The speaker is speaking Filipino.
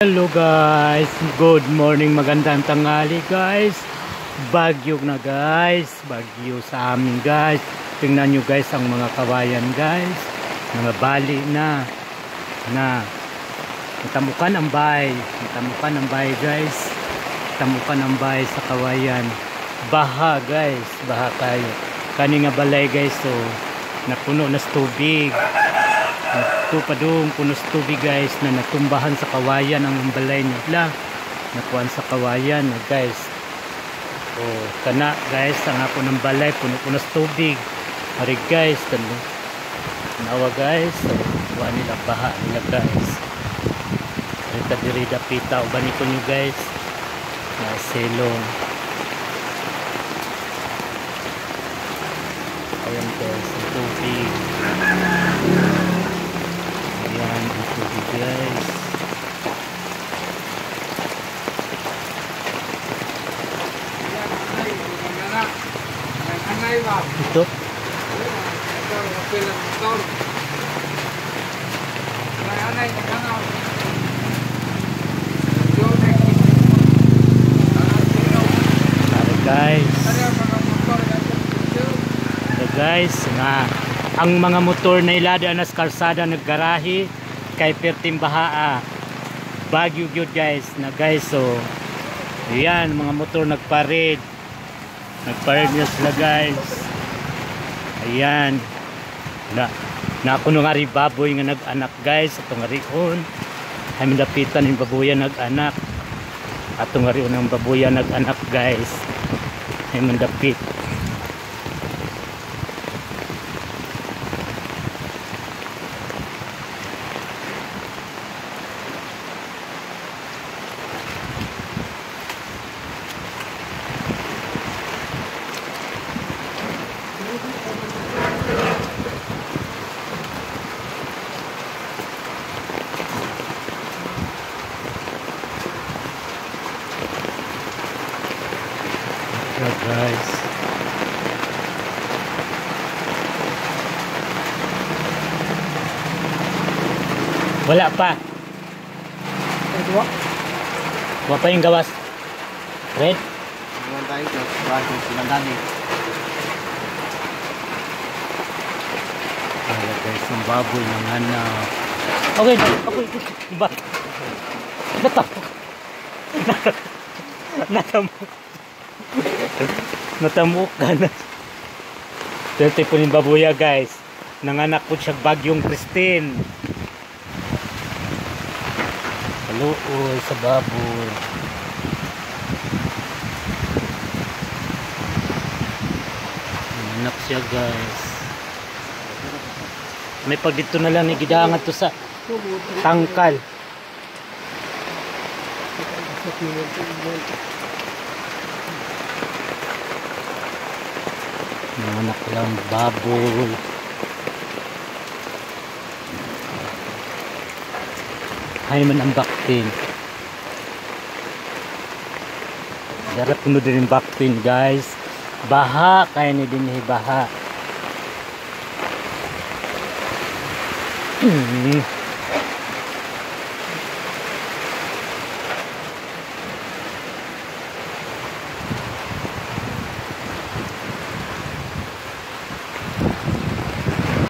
Hello guys, good morning, magandang tanghali guys. Bagyo na guys, bagyo sa amin guys. Tingnan nyo guys ang mga kawayan guys, mga bali na natamukan ang bay guys, natamukan ang bay sa kawayan. Baha guys, baha kayo kani nga balay guys. So napuno na sa tubig, ito pa doon punos tubig guys, na natumbahan sa kawayan ang balay nila, nakuan sa kawayan na guys. O kana guys, ang ako ng balay punos tubig hari guys, nawa guys. So kuha nila, baha nila guys. Rita diri dapita o banito nyo guys na selong. Ayan guys, ang tubig. Ayan ang tubig guys. Ito guys, nga ang mga motor na ilada na sa kalsada naggarahe kay perting bahaa, bagyo gyud guys na guys. So ayan, mga motor nagparid na sila guys. Ayan na ako nga rin baboy nga nag-anak guys. Atong nga rin ay mindapitan yung baboyan nag-anak. Atong nga rin ang baboyan nag-anak guys, ay mindapit. Guys, wala pa yung gawas red. Guys, ang baboy ng hanap. Okay ba natamukan na 30 po yung babuya guys. Nanganak po siya bagyong Christine. Haluoy sa baboy. Nanganak siya guys. May pag dito na lang gidangan to sa tangkal. Nanganak lang baboy. Hay man ang baktin. Darap puno din yung baktin guys. Baha kaya ni din baha.